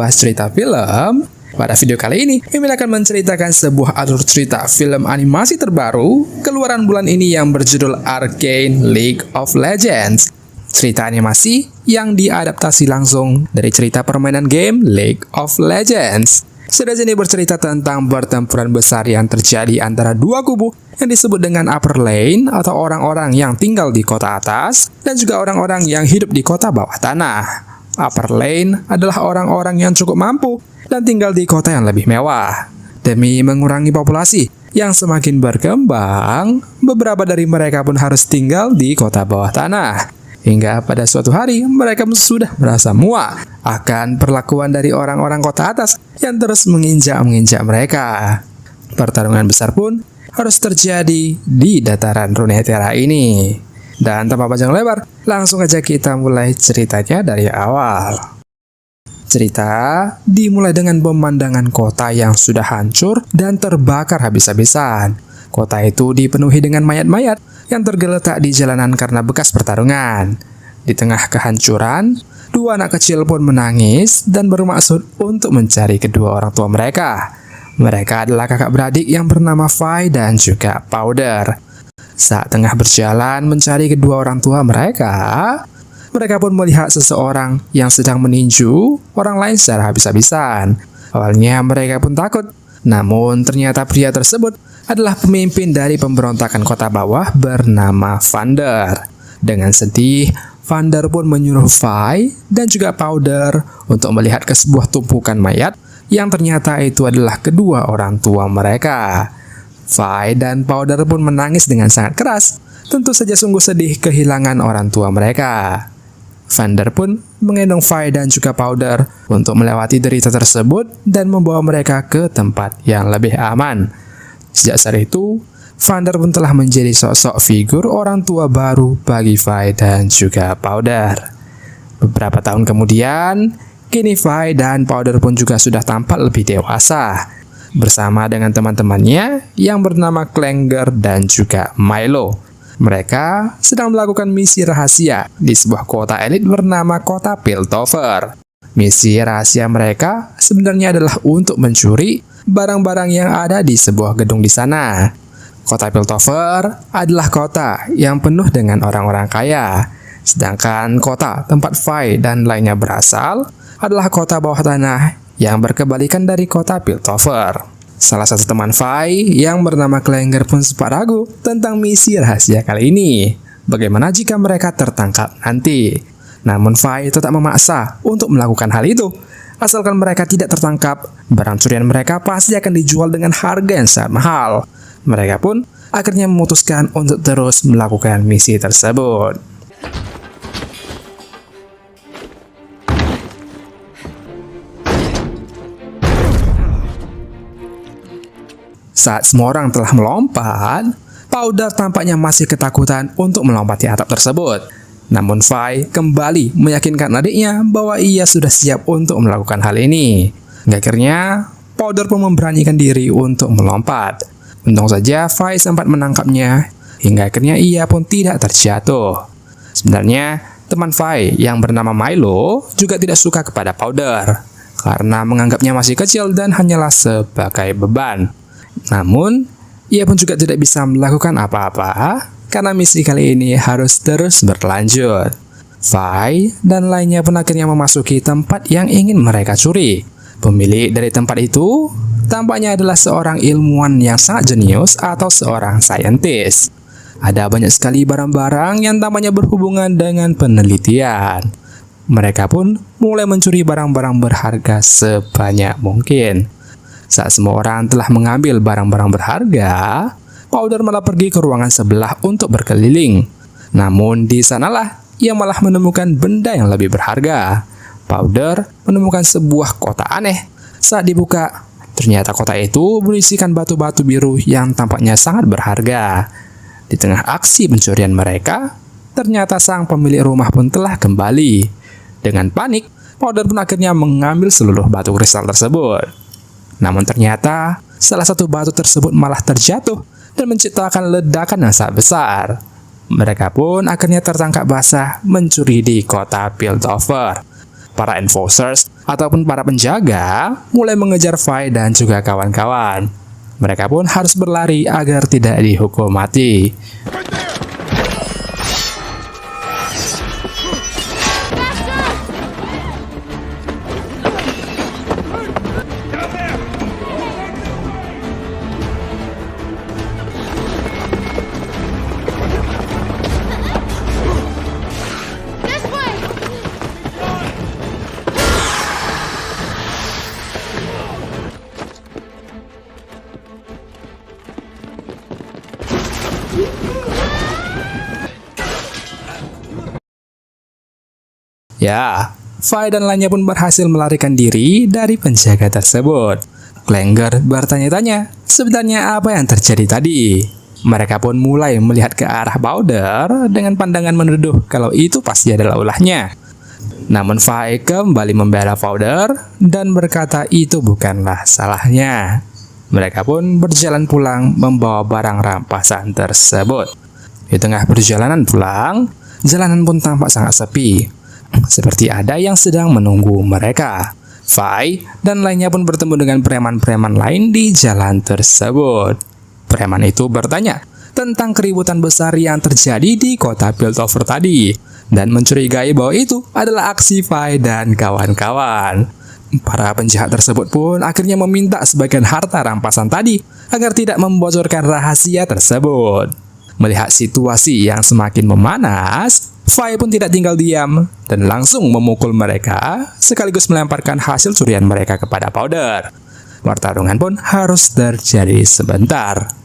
membahas cerita film. Pada video kali ini, Mimin akan menceritakan sebuah alur cerita film animasi terbaru keluaran bulan ini yang berjudul Arcane League of Legends. Cerita animasi yang diadaptasi langsung dari cerita permainan game League of Legends. Series ini bercerita tentang pertempuran besar yang terjadi antara dua kubu yang disebut dengan Upper Lane atau orang-orang yang tinggal di kota atas dan juga orang-orang yang hidup di kota bawah tanah. Upper Lane adalah orang-orang yang cukup mampu dan tinggal di kota yang lebih mewah. Demi mengurangi populasi yang semakin berkembang, beberapa dari mereka pun harus tinggal di kota bawah tanah. Hingga pada suatu hari, mereka sudah merasa muak akan perlakuan dari orang-orang kota atas yang terus menginjak mereka. Pertarungan besar pun harus terjadi di dataran Runeterra ini. Dan tanpa panjang lebar, langsung aja kita mulai ceritanya dari awal. Cerita dimulai dengan pemandangan kota yang sudah hancur dan terbakar habis-habisan. Kota itu dipenuhi dengan mayat-mayat yang tergeletak di jalanan karena bekas pertarungan. Di tengah kehancuran, dua anak kecil pun menangis dan bermaksud untuk mencari kedua orang tua mereka. Mereka adalah kakak beradik yang bernama Vi dan juga Powder. Saat tengah berjalan mencari kedua orang tua mereka pun melihat seseorang yang sedang meninju orang lain secara habis-habisan. Awalnya mereka pun takut, namun ternyata pria tersebut adalah pemimpin dari pemberontakan kota bawah bernama Vander. Dengan sedih, Vander pun menyuruh Vi dan juga Powder untuk melihat ke sebuah tumpukan mayat yang ternyata itu adalah kedua orang tua mereka. Vi dan Powder pun menangis dengan sangat keras. Tentu saja sungguh sedih kehilangan orang tua mereka. Vander pun menggendong Vi dan juga Powder untuk melewati derita tersebut dan membawa mereka ke tempat yang lebih aman. Sejak saat itu, Vander pun telah menjadi sosok figur orang tua baru bagi Vi dan juga Powder. Beberapa tahun kemudian, kini Vi dan Powder pun juga sudah tampak lebih dewasa, bersama dengan teman-temannya yang bernama Klenger dan juga Milo. Mereka sedang melakukan misi rahasia di sebuah kota elit bernama Kota Piltover. Misi rahasia mereka sebenarnya adalah untuk mencuri barang-barang yang ada di sebuah gedung di sana. Kota Piltover adalah kota yang penuh dengan orang-orang kaya, sedangkan kota tempat Vi dan lainnya berasal adalah kota bawah tanah yang berkebalikan dari kota Piltover. Salah satu teman Vi yang bernama Klenger pun sempat ragu tentang misi rahasia kali ini. Bagaimana jika mereka tertangkap nanti? Namun Vi tetap memaksa untuk melakukan hal itu. Asalkan mereka tidak tertangkap, barang curian mereka pasti akan dijual dengan harga yang sangat mahal. Mereka pun akhirnya memutuskan untuk terus melakukan misi tersebut. Saat semua orang telah melompat, Powder tampaknya masih ketakutan untuk melompati atap tersebut. Namun Vi kembali meyakinkan adiknya bahwa ia sudah siap untuk melakukan hal ini. Akhirnya, Powder pun memberanikan diri untuk melompat. Untung saja Vi sempat menangkapnya, hingga akhirnya ia pun tidak terjatuh. Sebenarnya, teman Vi yang bernama Milo juga tidak suka kepada Powder, karena menganggapnya masih kecil dan hanyalah sebagai beban. Namun, ia pun juga tidak bisa melakukan apa-apa, karena misi kali ini harus terus berlanjut. Vi dan lainnya pun akhirnya memasuki tempat yang ingin mereka curi. Pemilik dari tempat itu tampaknya adalah seorang ilmuwan yang sangat jenius atau seorang saintis. Ada banyak sekali barang-barang yang tampaknya berhubungan dengan penelitian. Mereka pun mulai mencuri barang-barang berharga sebanyak mungkin. Saat semua orang telah mengambil barang-barang berharga, Powder malah pergi ke ruangan sebelah untuk berkeliling. Namun di sanalah ia malah menemukan benda yang lebih berharga. Powder menemukan sebuah kotak aneh. Saat dibuka, ternyata kotak itu berisikan batu-batu biru yang tampaknya sangat berharga. Di tengah aksi pencurian mereka, ternyata sang pemilik rumah pun telah kembali. Dengan panik, Powder pun akhirnya mengambil seluruh batu kristal tersebut. Namun ternyata salah satu batu tersebut malah terjatuh dan menciptakan ledakan yang sangat besar. Mereka pun akhirnya tertangkap basah mencuri di kota Piltover. Para enforcers ataupun para penjaga mulai mengejar Fai dan juga kawan-kawan. Mereka pun harus berlari agar tidak dihukum mati. Ya, Fai dan lainnya pun berhasil melarikan diri dari penjaga tersebut. Klenger bertanya-tanya, sebenarnya apa yang terjadi tadi? Mereka pun mulai melihat ke arah Powder dengan pandangan menuduh kalau itu pasti adalah ulahnya. Namun Fai kembali membela Powder dan berkata itu bukanlah salahnya. Mereka pun berjalan pulang membawa barang rampasan tersebut. Di tengah perjalanan pulang, jalanan pun tampak sangat sepi. Seperti ada yang sedang menunggu mereka. Fai dan lainnya pun bertemu dengan preman-preman lain di jalan tersebut. Preman itu bertanya tentang keributan besar yang terjadi di kota Piltover tadi dan mencurigai bahwa itu adalah aksi Fai dan kawan-kawan. Para penjahat tersebut pun akhirnya meminta sebagian harta rampasan tadi agar tidak membocorkan rahasia tersebut. Melihat situasi yang semakin memanas, Fai pun tidak tinggal diam dan langsung memukul mereka sekaligus melemparkan hasil curian mereka kepada Powder. Pertarungan pun harus terjadi sebentar.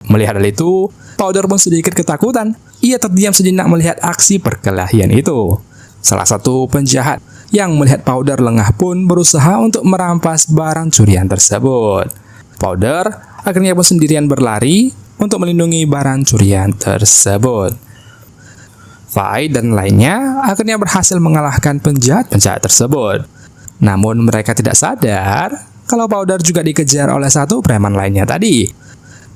Melihat hal itu, Powder pun sedikit ketakutan. Ia terdiam sejenak melihat aksi perkelahian itu. Salah satu penjahat yang melihat Powder lengah pun berusaha untuk merampas barang curian tersebut. Powder akhirnya pun sendirian berlari untuk melindungi barang curian tersebut. Fai dan lainnya akhirnya berhasil mengalahkan penjahat-penjahat tersebut. Namun mereka tidak sadar kalau Powder juga dikejar oleh satu preman lainnya tadi.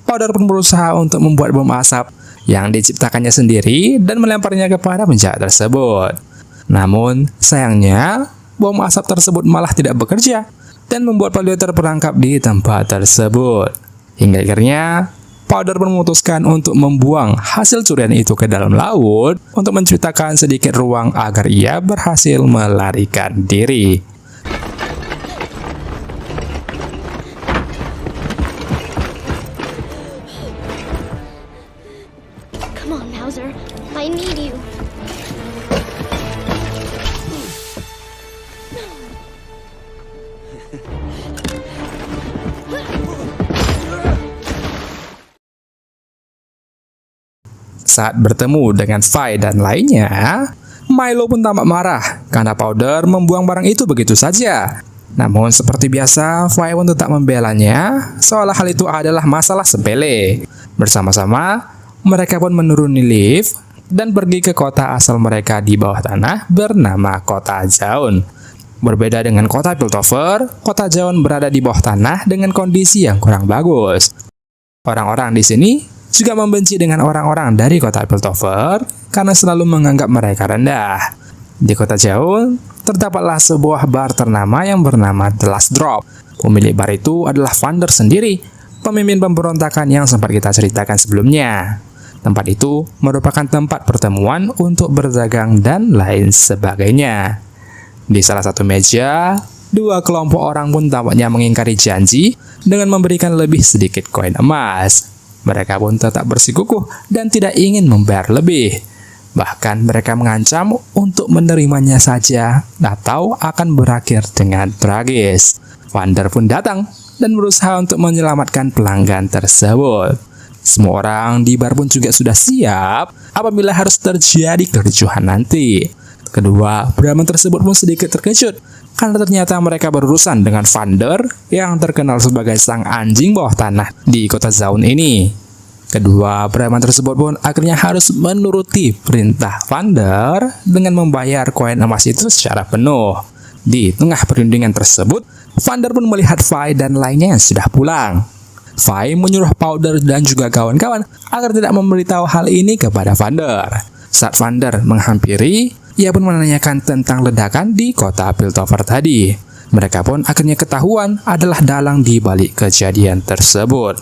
Powder pun berusaha untuk membuat bom asap yang diciptakannya sendiri dan melemparnya kepada penjahat tersebut. Namun, sayangnya, bom asap tersebut malah tidak bekerja dan membuat Powder terperangkap di tempat tersebut. Hingga akhirnya, Powder pun memutuskan untuk membuang hasil curian itu ke dalam laut untuk menciptakan sedikit ruang agar ia berhasil melarikan diri. I need you. Saat bertemu dengan Fai dan lainnya, Milo pun tampak marah karena Powder membuang barang itu begitu saja. Namun seperti biasa, Fai pun tetap membelanya, seolah hal itu adalah masalah sepele. Bersama-sama, mereka pun menuruni lift dan pergi ke kota asal mereka di bawah tanah bernama Kota Zaun. Berbeda dengan kota Piltover, Kota Zaun berada di bawah tanah dengan kondisi yang kurang bagus. Orang-orang di sini juga membenci dengan orang-orang dari kota Piltover karena selalu menganggap mereka rendah. Di Kota Zaun, terdapatlah sebuah bar ternama yang bernama The Last Drop. Pemilik bar itu adalah Vander sendiri, pemimpin pemberontakan yang sempat kita ceritakan sebelumnya. Tempat itu merupakan tempat pertemuan untuk berdagang dan lain sebagainya. Di salah satu meja, dua kelompok orang pun tampaknya mengingkari janji dengan memberikan lebih sedikit koin emas. Mereka pun tetap bersikukuh dan tidak ingin membayar lebih. Bahkan mereka mengancam untuk menerimanya saja atau akan berakhir dengan tragis. Vander pun datang dan berusaha untuk menyelamatkan pelanggan tersebut. Semua orang di bar pun juga sudah siap apabila harus terjadi kericuhan nanti. Kedua preman tersebut pun sedikit terkejut karena ternyata mereka berurusan dengan Vander yang terkenal sebagai sang anjing bawah tanah di kota Zaun ini. Kedua preman tersebut pun akhirnya harus menuruti perintah Vander dengan membayar koin emas itu secara penuh. Di tengah perundingan tersebut, Vander pun melihat Vi dan lainnya yang sudah pulang. Vi menyuruh Powder dan juga kawan-kawan agar tidak memberitahu hal ini kepada Vander. Saat Vander menghampiri, ia pun menanyakan tentang ledakan di kota Piltover tadi. Mereka pun akhirnya ketahuan adalah dalang di balik kejadian tersebut.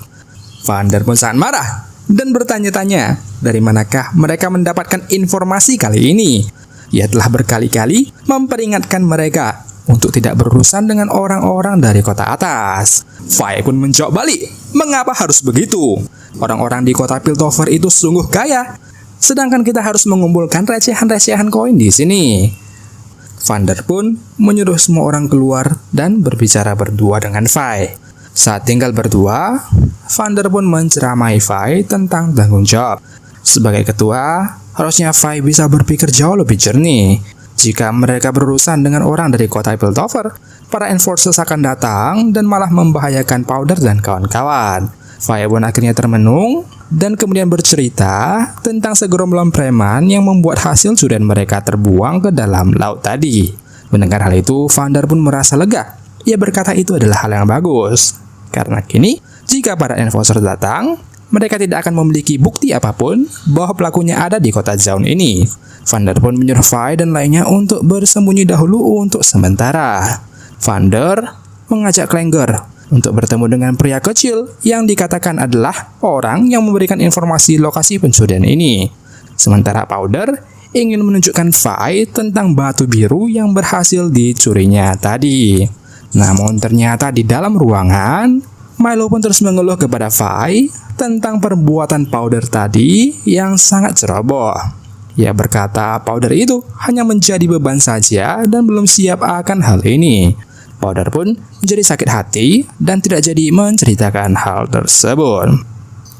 Vander pun sangat marah dan bertanya-tanya dari manakah mereka mendapatkan informasi kali ini. Ia telah berkali-kali memperingatkan mereka untuk tidak berurusan dengan orang-orang dari kota atas. Vi pun menjawab balik, mengapa harus begitu? Orang-orang di kota Piltover itu sungguh kaya, sedangkan kita harus mengumpulkan recehan-recehan koin di sini. Vander pun menyuruh semua orang keluar dan berbicara berdua dengan Vi. Saat tinggal berdua, Vander pun menceramai Vi tentang tanggung jawab. Sebagai ketua, harusnya Vi bisa berpikir jauh lebih jernih. Jika mereka berurusan dengan orang dari kota Piltover, para enforcers akan datang dan malah membahayakan Powder dan kawan-kawan. Vi pun akhirnya termenung dan kemudian bercerita tentang segerombolan preman yang membuat hasil curian mereka terbuang ke dalam laut tadi. Mendengar hal itu, Vander pun merasa lega. Ia berkata itu adalah hal yang bagus, karena kini jika para enforcer datang, mereka tidak akan memiliki bukti apapun bahwa pelakunya ada di kota Zaun ini. Vander pun menyuruh Vi dan lainnya untuk bersembunyi dahulu untuk sementara. Vander mengajak Klenger untuk bertemu dengan pria kecil yang dikatakan adalah orang yang memberikan informasi lokasi pencurian ini. Sementara Powder ingin menunjukkan Vi tentang batu biru yang berhasil dicurinya tadi. Namun ternyata di dalam ruangan, Milo pun terus mengeluh kepada Vi tentang perbuatan Powder tadi yang sangat ceroboh. Ia berkata Powder itu hanya menjadi beban saja dan belum siap akan hal ini. Powder pun menjadi sakit hati dan tidak jadi menceritakan hal tersebut.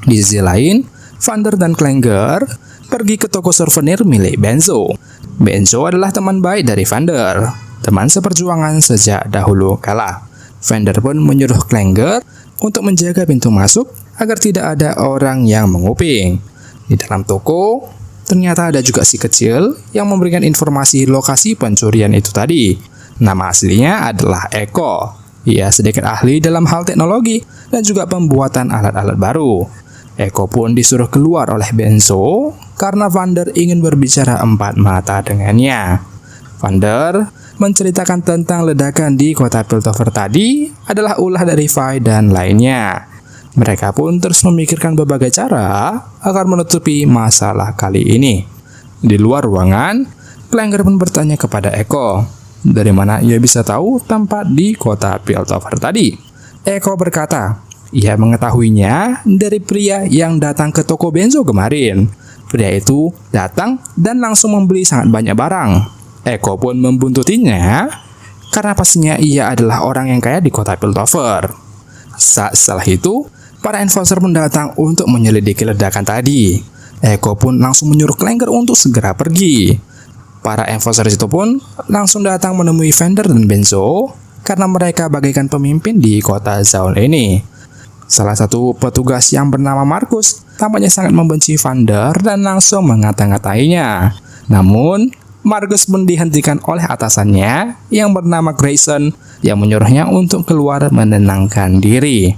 Di sisi lain, Vander dan Klenger pergi ke toko souvenir milik Benzo. Benzo adalah teman baik dari Vander, teman seperjuangan sejak dahulu kala. Vander pun menyuruh Klenger untuk menjaga pintu masuk agar tidak ada orang yang menguping. Di dalam toko, ternyata ada juga si kecil yang memberikan informasi lokasi pencurian itu tadi. Nama aslinya adalah Eko. Ia sedikit ahli dalam hal teknologi dan juga pembuatan alat-alat baru. Eko pun disuruh keluar oleh Benzo karena Vander ingin berbicara empat mata dengannya. Vander menceritakan tentang ledakan di kota Piltover tadi adalah ulah dari Vi dan lainnya. Mereka pun terus memikirkan berbagai cara agar menutupi masalah kali ini. Di luar ruangan, Klenger pun bertanya kepada Eko, dari mana ia bisa tahu tempat di kota Piltover tadi. Eko berkata, ia mengetahuinya dari pria yang datang ke toko Benzo kemarin. Pria itu datang dan langsung membeli sangat banyak barang. Eko pun membuntutinya karena pastinya ia adalah orang yang kaya di kota Piltover. Setelah itu, para enforcer pun datang untuk menyelidiki ledakan tadi. Eko pun langsung menyuruh Klenger untuk segera pergi. Para enforcer itu pun langsung datang menemui Vander dan Benzo karena mereka bagaikan pemimpin di kota Zaun ini. Salah satu petugas yang bernama Marcus tampaknya sangat membenci Vander dan langsung mengata-ngatainya. Namun, Marcus pun dihentikan oleh atasannya yang bernama Grayson yang menyuruhnya untuk keluar menenangkan diri.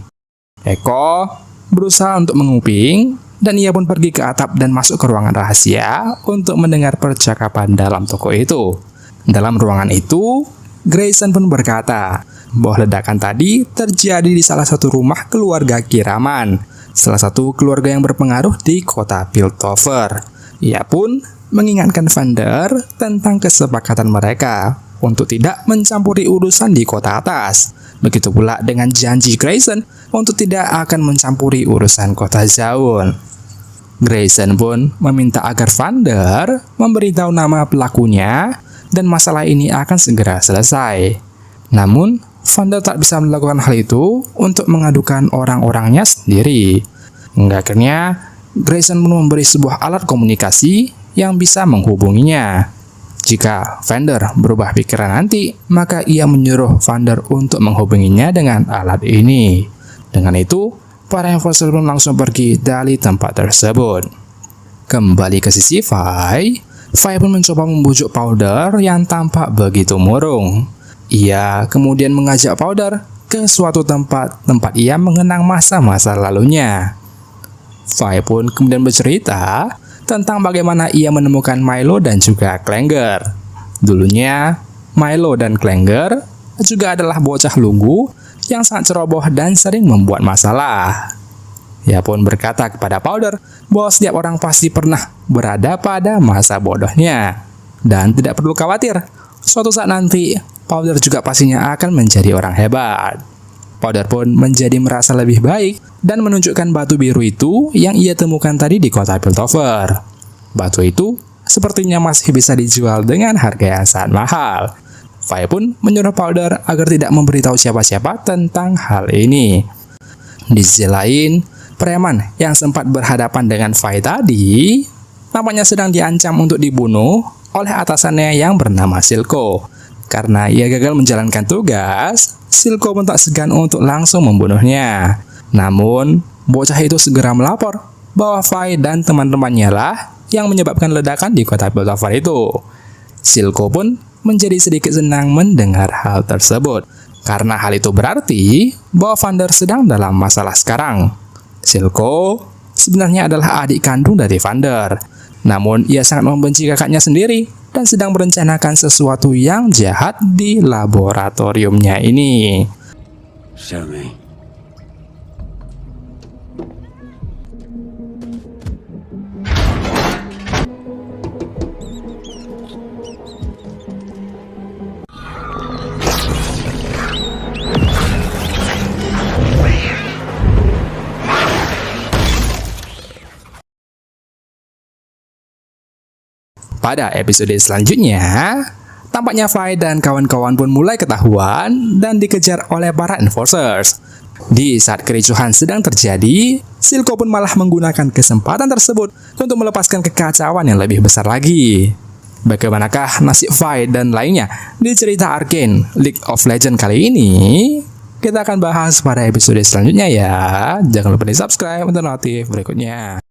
Eko berusaha untuk menguping dan ia pun pergi ke atap dan masuk ke ruangan rahasia untuk mendengar percakapan dalam toko itu. Dalam ruangan itu, Grayson pun berkata bahwa ledakan tadi terjadi di salah satu rumah keluarga Kiraman, salah satu keluarga yang berpengaruh di kota Piltover. Ia pun mengingatkan Vander tentang kesepakatan mereka untuk tidak mencampuri urusan di kota atas. Begitu pula dengan janji Grayson untuk tidak akan mencampuri urusan kota Zaun. Grayson pun meminta agar Vander memberitahu nama pelakunya dan masalah ini akan segera selesai. Namun, Vander tak bisa melakukan hal itu untuk mengadukan orang-orangnya sendiri. Hingga akhirnya, Grayson pun memberi sebuah alat komunikasi yang bisa menghubunginya. Jika Vander berubah pikiran nanti, maka ia menyuruh Vander untuk menghubunginya dengan alat ini. Dengan itu, para enforcer pun langsung pergi dari tempat tersebut. Kembali ke sisi Vi pun mencoba membujuk Powder yang tampak begitu murung. Ia kemudian mengajak Powder ke suatu tempat ia mengenang masa-masa lalunya. Vi pun kemudian bercerita tentang bagaimana ia menemukan Milo dan juga Klenger. Dulunya, Milo dan Klenger juga adalah bocah lugu yang sangat ceroboh dan sering membuat masalah. Ia pun berkata kepada Powder bahwa setiap orang pasti pernah berada pada masa bodohnya. Dan tidak perlu khawatir, suatu saat nanti Powder juga pastinya akan menjadi orang hebat. Powder pun menjadi merasa lebih baik dan menunjukkan batu biru itu yang ia temukan tadi di kota Piltover. Batu itu sepertinya masih bisa dijual dengan harga yang sangat mahal. Vi pun menyuruh Powder agar tidak memberitahu siapa-siapa tentang hal ini. Di sisi lain, preman yang sempat berhadapan dengan Vi tadi nampaknya sedang diancam untuk dibunuh oleh atasannya yang bernama Silco. Karena ia gagal menjalankan tugas, Silco pun tak segan untuk langsung membunuhnya. Namun, bocah itu segera melapor bahwa Vi dan teman-temannya lah yang menyebabkan ledakan di kota Piltover itu. Silco pun menjadi sedikit senang mendengar hal tersebut, karena hal itu berarti bahwa Vander sedang dalam masalah sekarang. Silco sebenarnya adalah adik kandung dari Vander, namun ia sangat membenci kakaknya sendiri dan sedang merencanakan sesuatu yang jahat di laboratoriumnya ini. Show me. Pada episode selanjutnya, tampaknya Vi dan kawan-kawan pun mulai ketahuan dan dikejar oleh para enforcers. Di saat kericuhan sedang terjadi, Silco pun malah menggunakan kesempatan tersebut untuk melepaskan kekacauan yang lebih besar lagi. Bagaimanakah nasib Vi dan lainnya di cerita Arcane League of Legends kali ini? Kita akan bahas pada episode selanjutnya ya. Jangan lupa di subscribe untuk notif berikutnya.